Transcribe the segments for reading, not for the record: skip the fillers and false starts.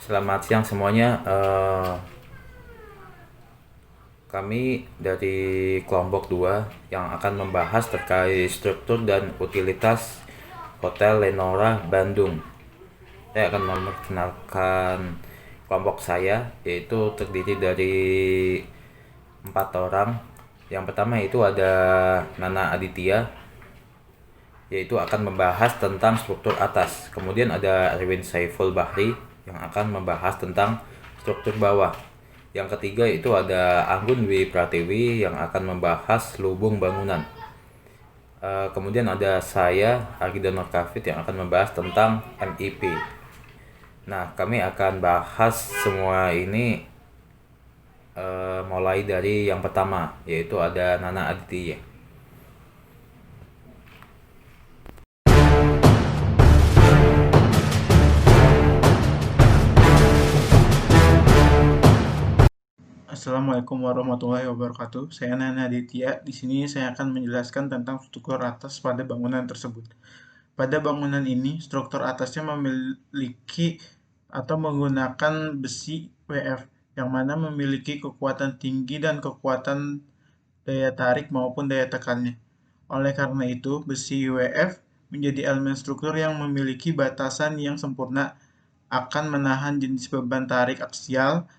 Selamat siang semuanya. Kami dari kelompok 2 yang akan membahas terkait struktur dan utilitas Hotel Lenora Bandung. Saya akan memperkenalkan kelompok saya, yaitu terdiri dari 4 orang. Yang pertama itu ada Nana Aditya, yaitu akan membahas tentang struktur atas. Kemudian ada Erwin Saiful Bahri yang akan membahas tentang struktur bawah. Yang ketiga itu ada Anggun Dwi Pratiwi yang akan membahas lubung bangunan. Kemudian ada saya, Argidono Kafit, yang akan membahas tentang MIP. Nah, kami akan bahas semua ini mulai dari yang pertama, yaitu ada Nana Aditya. Assalamualaikum warahmatullahi wabarakatuh. Saya Nana Aditya. Di sini saya akan menjelaskan tentang struktur atas pada bangunan tersebut. Pada bangunan ini, struktur atasnya memiliki atau menggunakan besi WF yang mana memiliki kekuatan tinggi dan kekuatan daya tarik maupun daya tekannya. Oleh karena itu, besi WF menjadi elemen struktur yang memiliki batasan yang sempurna akan menahan jenis beban tarik aksial,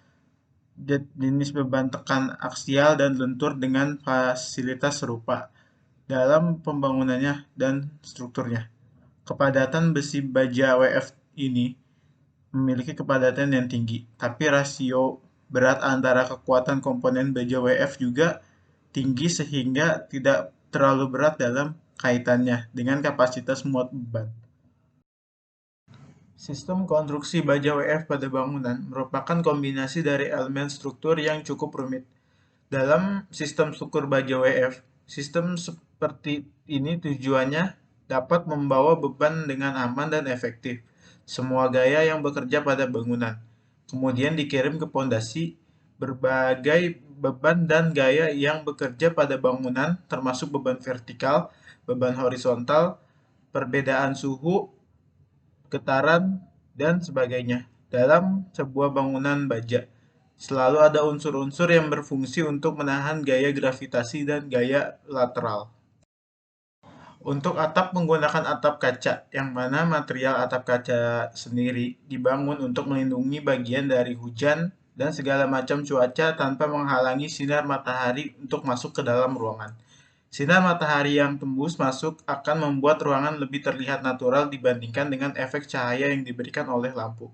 jenis beban tekan aksial dan lentur dengan fasilitas serupa dalam pembangunannya dan strukturnya. Kepadatan besi baja WF ini memiliki kepadatan yang tinggi, tapi rasio berat antara kekuatan komponen baja WF juga tinggi sehingga tidak terlalu berat dalam kaitannya dengan kapasitas muat beban. Sistem konstruksi baja WF pada bangunan merupakan kombinasi dari elemen struktur yang cukup rumit. Dalam sistem struktur baja WF, sistem seperti ini tujuannya dapat membawa beban dengan aman dan efektif. Semua gaya yang bekerja pada bangunan, kemudian dikirim ke pondasi. Berbagai beban dan gaya yang bekerja pada bangunan, termasuk beban vertikal, beban horizontal, perbedaan suhu, getaran, dan sebagainya dalam sebuah bangunan baja. Selalu ada unsur-unsur yang berfungsi untuk menahan gaya gravitasi dan gaya lateral. Untuk atap menggunakan atap kaca, yang mana material atap kaca sendiri dibangun untuk melindungi bagian dari hujan dan segala macam cuaca tanpa menghalangi sinar matahari untuk masuk ke dalam ruangan. Sinar matahari yang tembus masuk akan membuat ruangan lebih terlihat natural dibandingkan dengan efek cahaya yang diberikan oleh lampu.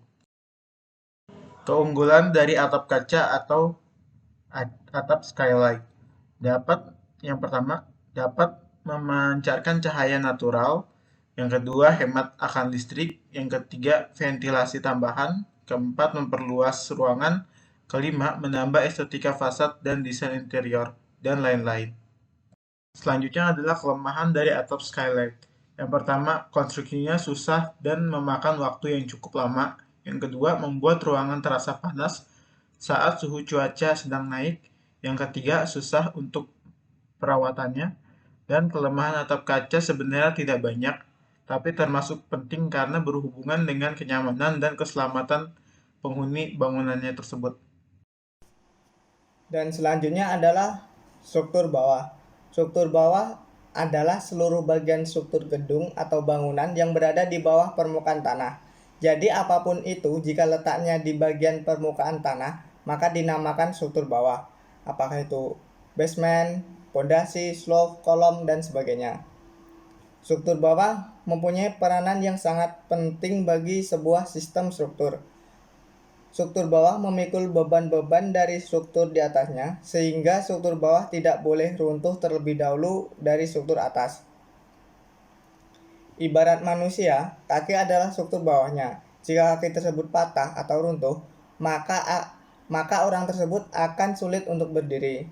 Keunggulan dari atap kaca atau atap skylight dapat yang pertama dapat memancarkan cahaya natural, yang kedua hemat akan listrik, yang ketiga ventilasi tambahan, keempat memperluas ruangan, kelima menambah estetika fasad dan desain interior, dan lain-lain. Selanjutnya adalah kelemahan dari atap skylight. Yang pertama, konstruksinya susah dan memakan waktu yang cukup lama. Yang kedua, membuat ruangan terasa panas saat suhu cuaca sedang naik. Yang ketiga, susah untuk perawatannya. Dan kelemahan atap kaca sebenarnya tidak banyak, tapi termasuk penting karena berhubungan dengan kenyamanan dan keselamatan penghuni bangunannya tersebut. Dan selanjutnya adalah struktur bawah. Struktur bawah adalah seluruh bagian struktur gedung atau bangunan yang berada di bawah permukaan tanah. Jadi apapun itu, jika letaknya di bagian permukaan tanah, maka dinamakan struktur bawah. Apakah itu basement, pondasi, slope, kolom, dan sebagainya. Struktur bawah mempunyai peranan yang sangat penting bagi sebuah sistem struktur. Struktur bawah memikul beban-beban dari struktur di atasnya, sehingga struktur bawah tidak boleh runtuh terlebih dahulu dari struktur atas. Ibarat manusia, kaki adalah struktur bawahnya. Jika kaki tersebut patah atau runtuh, maka orang tersebut akan sulit untuk berdiri.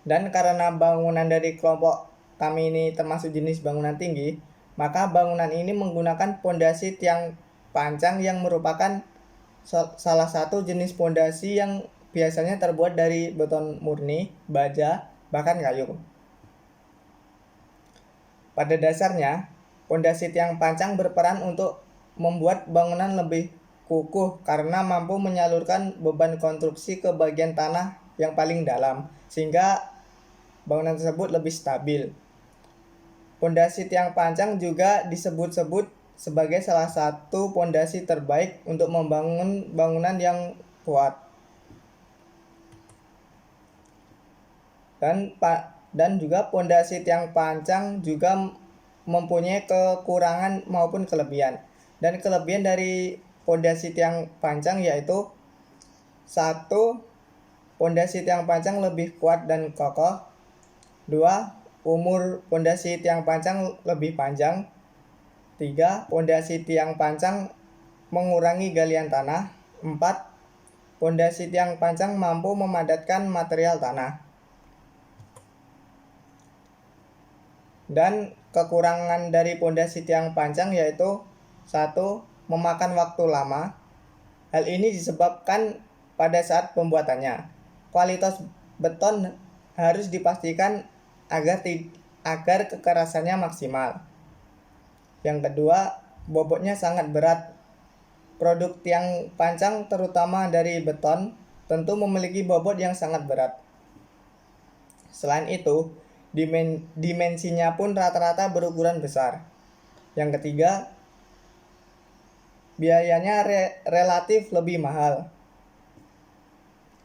Dan karena bangunan dari kelompok kami ini termasuk jenis bangunan tinggi, maka bangunan ini menggunakan pondasi tiang pancang yang merupakan salah satu jenis pondasi yang biasanya terbuat dari beton murni, baja, bahkan kayu. Pada dasarnya, pondasi tiang pancang berperan untuk membuat bangunan lebih kukuh karena mampu menyalurkan beban konstruksi ke bagian tanah yang paling dalam, sehingga bangunan tersebut lebih stabil. Pondasi tiang pancang juga disebut-sebut sebagai salah satu pondasi terbaik untuk membangun bangunan yang kuat. Dan juga pondasi tiang pancang juga mempunyai kekurangan maupun kelebihan. Dan kelebihan dari pondasi tiang pancang yaitu: 1. Pondasi tiang pancang lebih kuat dan kokoh. 2. Umur pondasi tiang pancang lebih panjang. 3. Pondasi tiang pancang mengurangi galian tanah. 4. Pondasi tiang pancang mampu memadatkan material tanah. Dan kekurangan dari pondasi tiang pancang yaitu: 1. Memakan waktu lama. Hal ini disebabkan pada saat pembuatannya. Kualitas beton harus dipastikan agar kekerasannya maksimal. Yang kedua, bobotnya sangat berat. Produk tiang pancang terutama dari beton tentu memiliki bobot yang sangat berat. Selain itu, dimensinya pun rata-rata berukuran besar. Yang ketiga, biayanya relatif lebih mahal.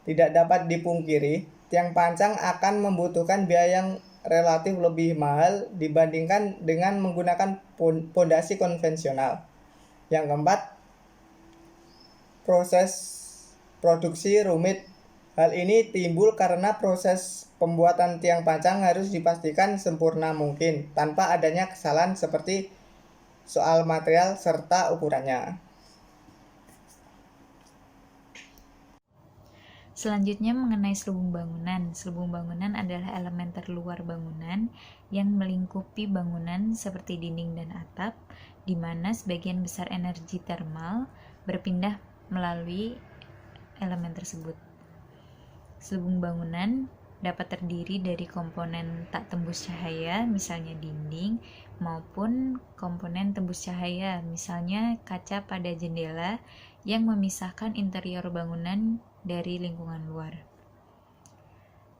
Tidak dapat dipungkiri, tiang pancang akan membutuhkan biaya yang relatif lebih mahal dibandingkan dengan menggunakan pondasi konvensional. Yang keempat, proses produksi rumit. Hal ini timbul karena proses pembuatan tiang pancang harus dipastikan sempurna mungkin tanpa adanya kesalahan seperti soal material serta ukurannya. Selanjutnya mengenai selubung bangunan. Selubung bangunan adalah elemen terluar bangunan yang melingkupi bangunan seperti dinding dan atap, di mana sebagian besar energi termal berpindah melalui elemen tersebut. Selubung bangunan dapat terdiri dari komponen tak tembus cahaya, misalnya dinding, maupun komponen tembus cahaya, misalnya kaca pada jendela yang memisahkan interior bangunan dari lingkungan luar.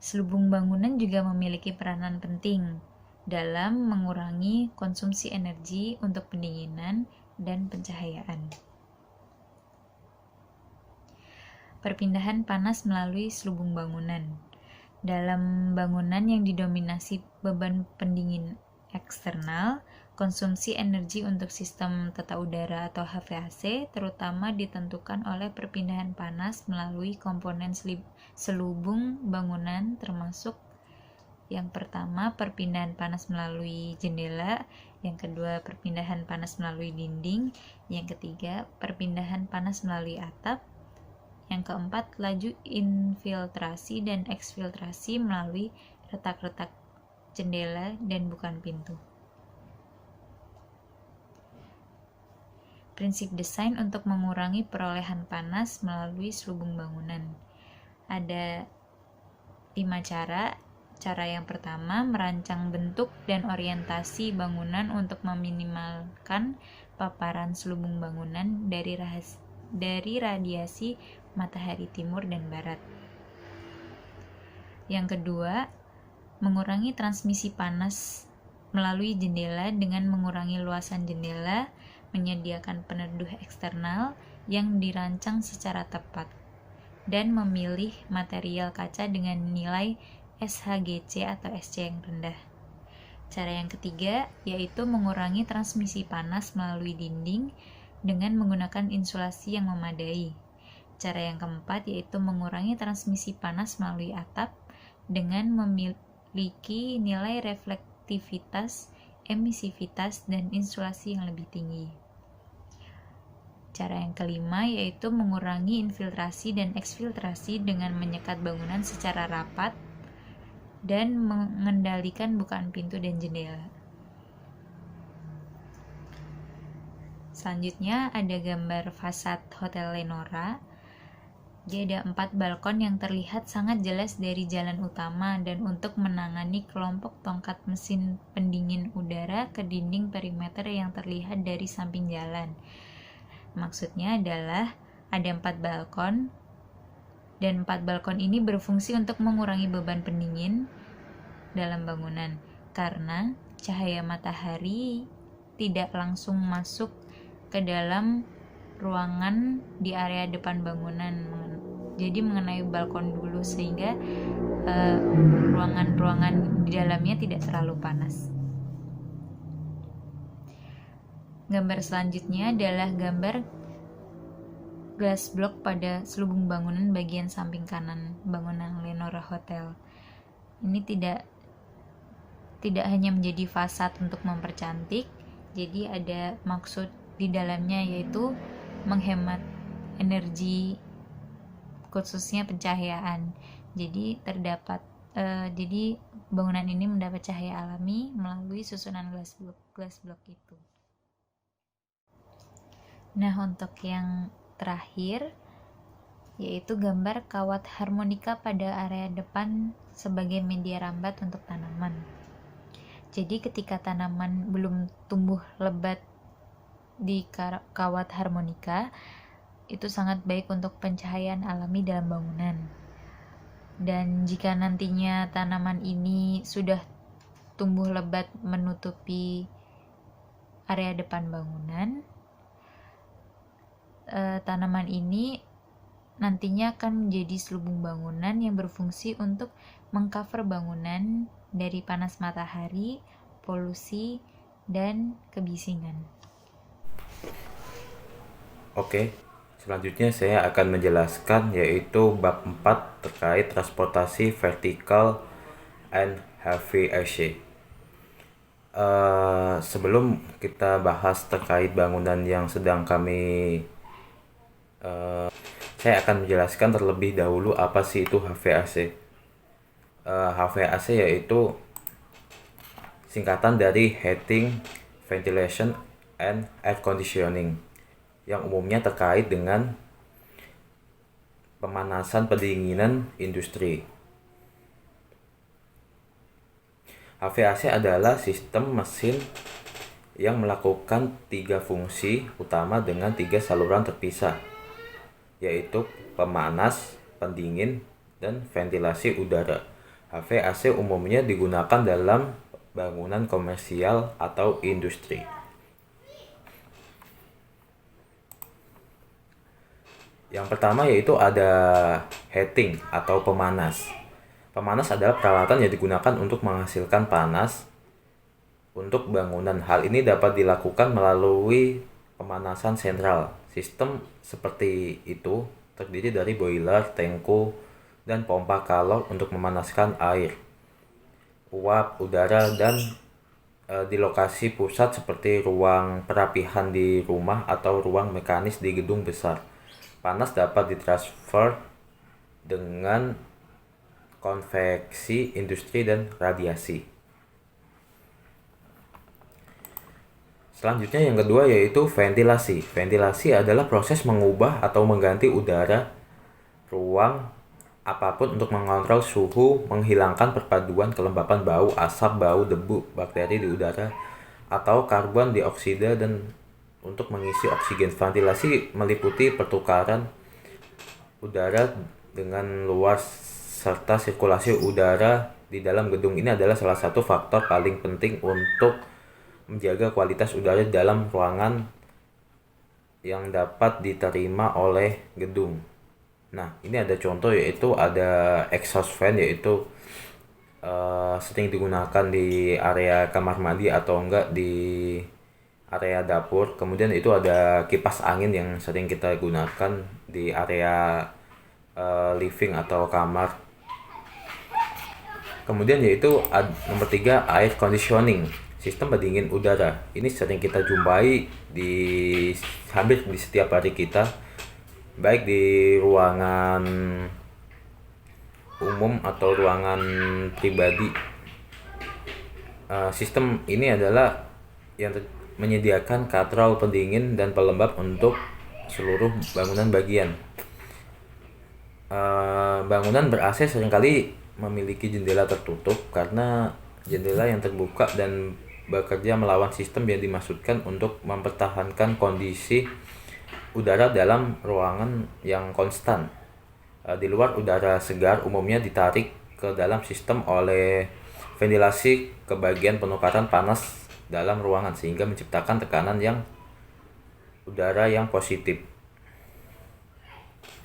Selubung bangunan juga memiliki peranan penting dalam mengurangi konsumsi energi untuk pendinginan dan pencahayaan. Perpindahan panas melalui selubung bangunan. Dalam bangunan yang didominasi beban pendingin eksternal, konsumsi energi untuk sistem tata udara atau HVAC terutama ditentukan oleh perpindahan panas melalui komponen selubung bangunan, termasuk yang pertama perpindahan panas melalui jendela, yang kedua perpindahan panas melalui dinding, yang ketiga perpindahan panas melalui atap, yang keempat laju infiltrasi dan eksfiltrasi melalui retak-retak jendela dan bukan pintu. Prinsip desain untuk mengurangi perolehan panas melalui selubung bangunan. Ada 5 cara. Cara yang pertama, merancang bentuk dan orientasi bangunan untuk meminimalkan paparan selubung bangunan dari radiasi matahari timur dan barat. Yang kedua, mengurangi transmisi panas melalui jendela dengan mengurangi luasan jendela, menyediakan peneduh eksternal yang dirancang secara tepat, dan memilih material kaca dengan nilai SHGC atau SC yang rendah. Cara yang ketiga yaitu mengurangi transmisi panas melalui dinding dengan menggunakan insulasi yang memadai. Cara yang keempat yaitu mengurangi transmisi panas melalui atap dengan memiliki nilai reflektivitas, emisivitas, dan insulasi yang lebih tinggi. Cara yang kelima yaitu mengurangi infiltrasi dan eksfiltrasi dengan menyekat bangunan secara rapat dan mengendalikan bukaan pintu dan jendela. Selanjutnya ada gambar fasad Hotel Lenora. Dia ada 4 balkon yang terlihat sangat jelas dari jalan utama, dan untuk menangani kelompok tongkat mesin pendingin udara ke dinding perimeter yang terlihat dari samping jalan. Maksudnya adalah ada 4 balkon, dan 4 balkon ini berfungsi untuk mengurangi beban pendingin dalam bangunan karena cahaya matahari tidak langsung masuk ke dalam ruangan di area depan bangunan, jadi mengenai balkon dulu sehingga ruangan-ruangan di dalamnya tidak terlalu panas. Gambar selanjutnya adalah gambar glass block pada selubung bangunan bagian samping kanan bangunan Lenora Hotel. Ini tidak hanya menjadi fasad untuk mempercantik, jadi ada maksud di dalamnya yaitu menghemat energi khususnya pencahayaan. Jadi jadi bangunan ini mendapat cahaya alami melalui susunan glass block itu. Nah, untuk yang terakhir yaitu gambar kawat harmonika pada area depan sebagai media rambat untuk tanaman. Jadi ketika tanaman belum tumbuh lebat di kawat harmonika, itu sangat baik untuk pencahayaan alami dalam bangunan. Dan jika nantinya tanaman ini sudah tumbuh lebat menutupi area depan bangunan, tanaman ini nantinya akan menjadi selubung bangunan yang berfungsi untuk mengcover bangunan dari panas matahari, polusi, dan kebisingan. Oke, selanjutnya saya akan menjelaskan yaitu bab 4 terkait transportasi vertikal and heavy AC. Sebelum kita bahas terkait bangunan yang sedang kami saya akan menjelaskan terlebih dahulu apa sih itu HVAC. HVAC yaitu singkatan dari Heating, Ventilation, and Air Conditioning, yang umumnya terkait dengan pemanasan pendinginan industri. HVAC adalah sistem mesin yang melakukan 3 fungsi utama dengan 3 saluran terpisah, yaitu pemanas, pendingin, dan ventilasi udara. HVAC umumnya digunakan dalam bangunan komersial atau industri. Yang pertama yaitu ada heating atau pemanas. Pemanas adalah peralatan yang digunakan untuk menghasilkan panas untuk bangunan. Hal ini dapat dilakukan melalui pemanasan sentral. Sistem seperti itu terdiri dari boiler, tangku, dan pompa kalor untuk memanaskan air, uap, udara, dan di lokasi pusat seperti ruang perapihan di rumah atau ruang mekanis di gedung besar. Panas dapat ditransfer dengan konveksi, industri, dan radiasi. Selanjutnya yang kedua yaitu ventilasi. Ventilasi adalah proses mengubah atau mengganti udara ruang apapun untuk mengontrol suhu, menghilangkan perpaduan kelembapan bau, asap, bau, debu, bakteri di udara, atau karbon dioksida, dan untuk mengisi oksigen. Ventilasi meliputi pertukaran udara dengan luar serta sirkulasi udara di dalam gedung. Ini adalah salah satu faktor paling penting untuk menjaga kualitas udara dalam ruangan yang dapat diterima oleh gedung. Nah, ini ada contoh yaitu ada exhaust fan, yaitu sering digunakan di area kamar mandi atau enggak di area dapur. Kemudian itu ada kipas angin yang sering kita gunakan di area living atau kamar. Kemudian yaitu nomor 3 air conditioning, sistem pendingin udara. Ini sering kita jumpai hampir di setiap hari kita, baik di ruangan umum atau ruangan pribadi. Sistem ini adalah yang menyediakan katrol pendingin dan pelembab untuk seluruh bangunan bagian. Bangunan ber-AC seringkali memiliki jendela tertutup karena jendela yang terbuka dan bekerja melawan sistem yang dimaksudkan untuk mempertahankan kondisi udara dalam ruangan yang konstan. Di luar, udara segar umumnya ditarik ke dalam sistem oleh ventilasi ke bagian penukaran panas dalam ruangan sehingga menciptakan tekanan yang udara yang positif.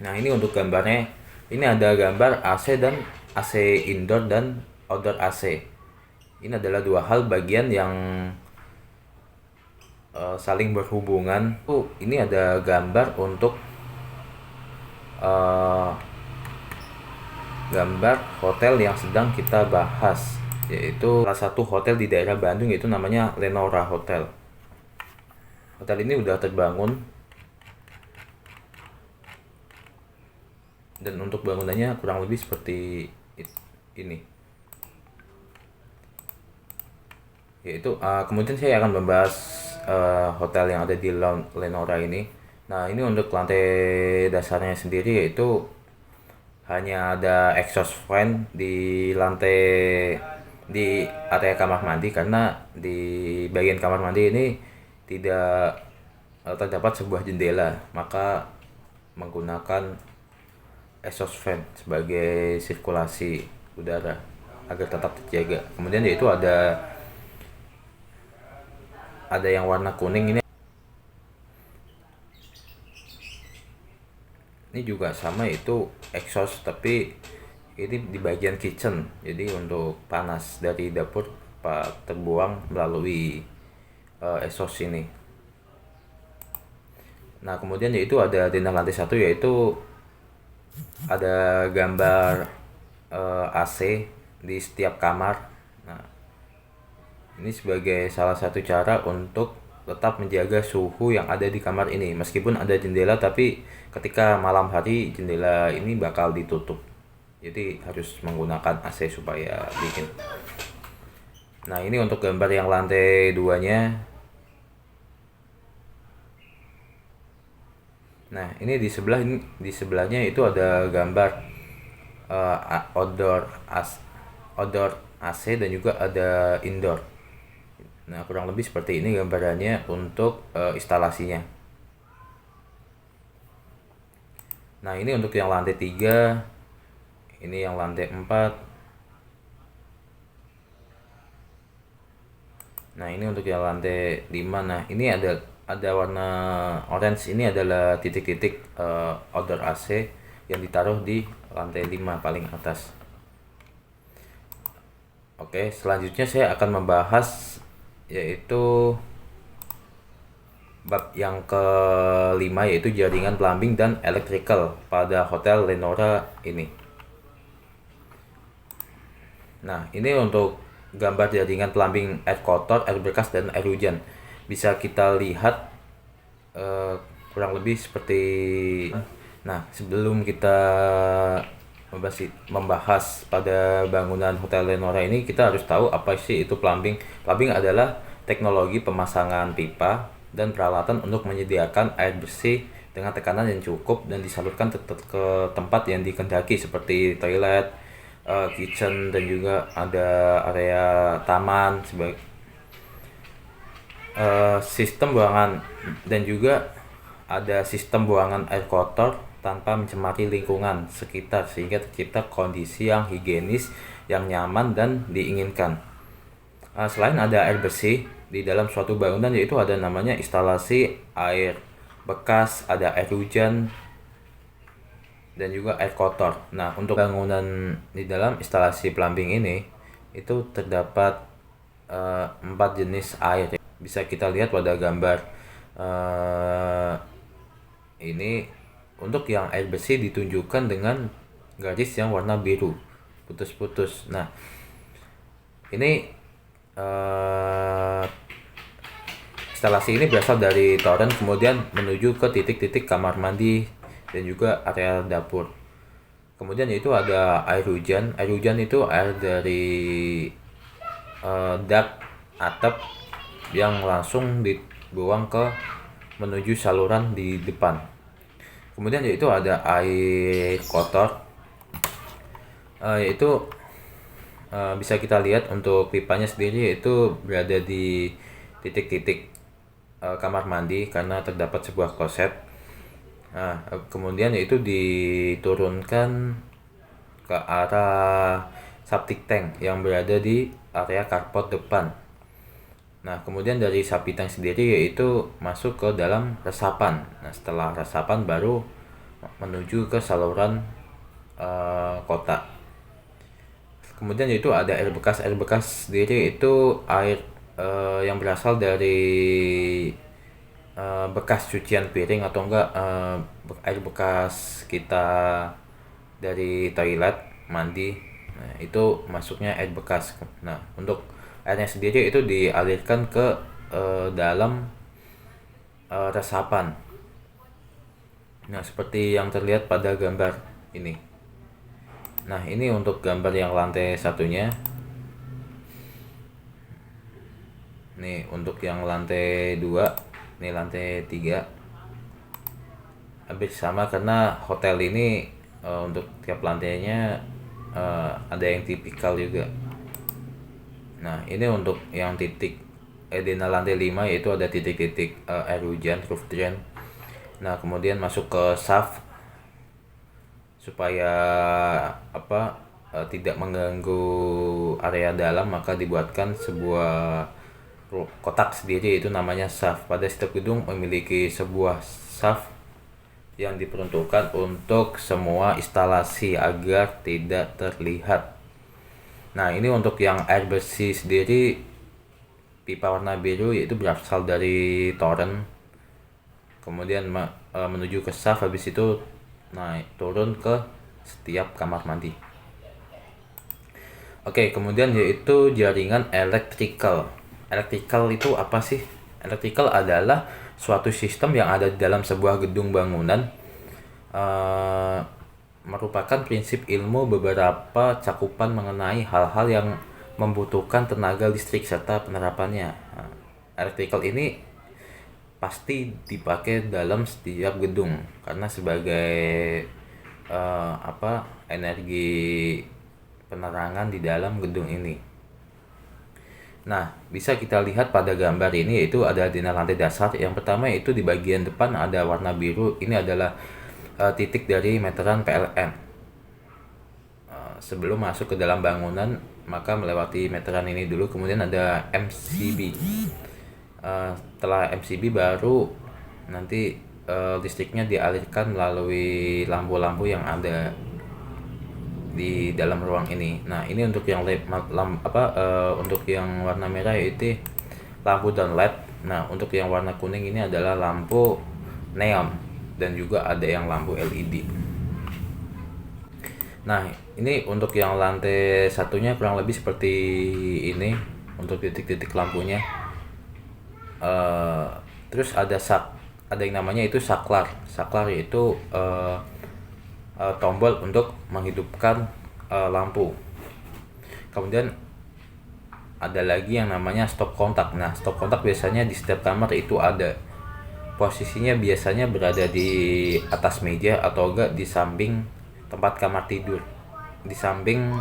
Nah, ini untuk gambarnya. Ini ada gambar AC dan AC indoor dan outdoor AC. Ini adalah dua hal bagian yang saling berhubungan. Ini ada gambar untuk gambar hotel yang sedang kita bahas, yaitu salah satu hotel di daerah Bandung, yaitu namanya Lenora Hotel. Hotel ini udah terbangun dan untuk bangunannya kurang lebih seperti ini. Yaitu kemudian saya akan membahas hotel yang ada di Lenora ini. Nah, ini untuk lantai dasarnya sendiri, yaitu hanya ada exhaust fan di lantai di area kamar mandi, karena di bagian kamar mandi ini tidak terdapat sebuah jendela, maka menggunakan exhaust fan sebagai sirkulasi udara agar tetap terjaga. Kemudian yaitu ada yang warna kuning ini. Ini juga sama, itu exhaust, tapi ini di bagian kitchen. Jadi untuk panas dari dapur terbuang melalui exhaust ini. Nah, kemudian yaitu ada di lantai 1, yaitu ada gambar AC di setiap kamar. Nah, ini sebagai salah satu cara untuk tetap menjaga suhu yang ada di kamar ini. Meskipun ada jendela, tapi ketika malam hari jendela ini bakal ditutup. Jadi harus menggunakan AC supaya dingin. Nah, ini untuk gambar yang lantai 2-nya. Nah, ini di sebelahnya itu ada gambar outdoor AC dan juga ada indoor. Nah, kurang lebih seperti ini gambarannya untuk instalasinya. Nah, ini untuk yang lantai 3, ini yang lantai 4. Nah, ini untuk yang lantai 5. Nah, ini ada warna orange, ini adalah titik-titik outdoor AC yang ditaruh di lantai 5 paling atas. Oke, selanjutnya saya akan membahas yaitu bab yang kelima, yaitu jaringan plumbing dan electrical pada hotel Lenora ini. Nah, ini untuk gambar jaringan plumbing air kotor, air bekas, dan air hujan. Bisa kita lihat kurang lebih seperti. Nah, sebelum kita membahas pada bangunan Hotel Lenora ini, kita harus tahu apa sih itu plumbing. Plumbing adalah teknologi pemasangan pipa dan peralatan untuk menyediakan air bersih dengan tekanan yang cukup dan disalurkan ke tempat yang dikehendaki seperti toilet, kitchen, dan juga ada area taman sebagai sistem buangan, dan juga ada sistem buangan air kotor tanpa mencemari lingkungan sekitar sehingga tercipta kondisi yang higienis, yang nyaman dan diinginkan. Selain ada air bersih di dalam suatu bangunan, yaitu ada namanya instalasi air bekas, ada air hujan, dan juga air kotor. Nah, untuk bangunan di dalam instalasi plumbing ini itu terdapat 4 jenis air. Bisa kita lihat pada gambar ini. Untuk yang air bersih ditunjukkan dengan garis yang warna biru putus-putus. Nah, ini instalasi ini berasal dari toren kemudian menuju ke titik-titik kamar mandi dan juga area dapur. Kemudian yaitu ada air hujan. Air hujan itu air dari dak atap yang langsung dibuang menuju saluran di depan. Kemudian yaitu ada air kotor, yaitu bisa kita lihat untuk pipanya sendiri, yaitu berada di titik-titik kamar mandi karena terdapat sebuah kloset. Nah, kemudian yaitu diturunkan ke arah septic tank yang berada di area carport depan. Nah, kemudian dari septic tank sendiri yaitu masuk ke dalam resapan. Nah, setelah resapan baru menuju ke saluran kotak. Kemudian itu ada air bekas. Air bekas sendiri itu air yang berasal dari bekas cucian piring atau enggak air bekas kita dari toilet mandi. Nah, itu masuknya air bekas. Nah, untuk airnya sendiri itu dialirkan ke dalam resapan. Nah, seperti yang terlihat pada gambar ini. Nah, ini untuk gambar yang lantai satunya. Nih, untuk yang lantai 2, ini lantai 3. Hampir sama karena hotel ini untuk tiap lantainya ada yang tipikal juga. Nah, ini untuk yang titik di lantai 5 yaitu ada titik-titik air hujan, roof drain. Nah, kemudian masuk ke shaft supaya tidak mengganggu area dalam, maka dibuatkan sebuah kotak sendiri, itu namanya shaft. Pada setiap gedung memiliki sebuah shaft yang diperuntukkan untuk semua instalasi agar tidak terlihat. Nah, ini untuk yang air bersih sendiri, pipa warna biru yaitu berasal dari toren, kemudian menuju ke shaft, habis itu naik turun ke setiap kamar mandi. Oke, kemudian yaitu jaringan electrical. Electrical itu apa sih? Electrical adalah suatu sistem yang ada di dalam sebuah gedung bangunan, merupakan prinsip ilmu beberapa cakupan mengenai hal-hal yang membutuhkan tenaga listrik serta penerapannya. Nah, electrical ini pasti dipakai dalam setiap gedung karena sebagai energi penerangan di dalam gedung ini. Nah, bisa kita lihat pada gambar ini yaitu ada di lantai dasar. Yang pertama itu di bagian depan ada warna biru. Ini adalah titik dari meteran PLN. Sebelum masuk ke dalam bangunan, maka melewati meteran ini dulu. Kemudian ada MCB. Setelah MCB baru nanti listriknya dialirkan melalui lampu-lampu yang ada di dalam ruang ini. Nah, ini untuk yang untuk yang warna merah yaitu lampu down LED. Nah, untuk yang warna kuning ini adalah lampu neon dan juga ada yang lampu LED. Nah, ini untuk yang lantai satunya kurang lebih seperti ini untuk titik-titik lampunya. Terus ada yang namanya itu saklar. Saklar yaitu tombol untuk menghidupkan lampu. Kemudian ada lagi yang namanya stop kontak. Nah, stop kontak biasanya di setiap kamar itu ada. Posisinya biasanya berada di atas meja atau enggak di samping tempat kamar tidur, di samping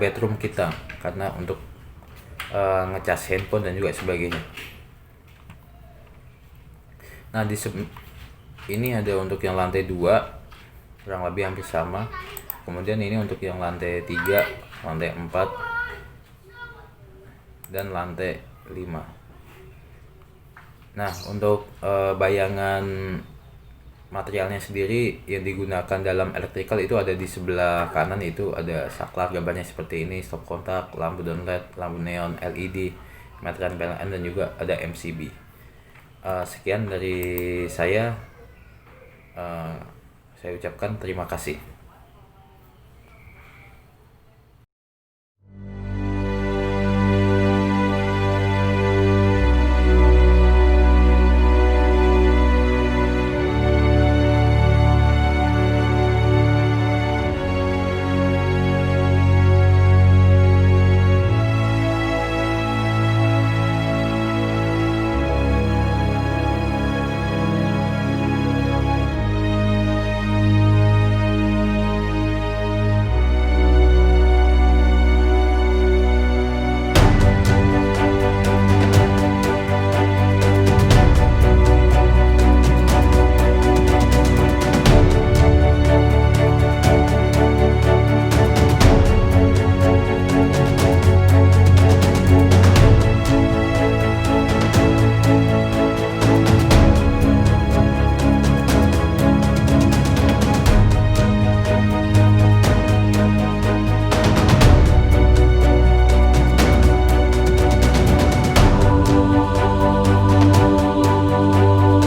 bedroom kita, karena untuk ngecas handphone dan juga sebagainya. Nah, ini ada untuk yang lantai 2 kurang lebih hampir sama. Kemudian ini untuk yang lantai 3, lantai 4 dan lantai 5. Nah, untuk bayangan materialnya sendiri yang digunakan dalam electrical itu ada di sebelah kanan, itu ada saklar, gambarnya seperti ini, stop kontak, lampu down LED, lampu neon, LED, meteran PLN dan juga ada MCB. Sekian dari saya ucapkan terima kasih.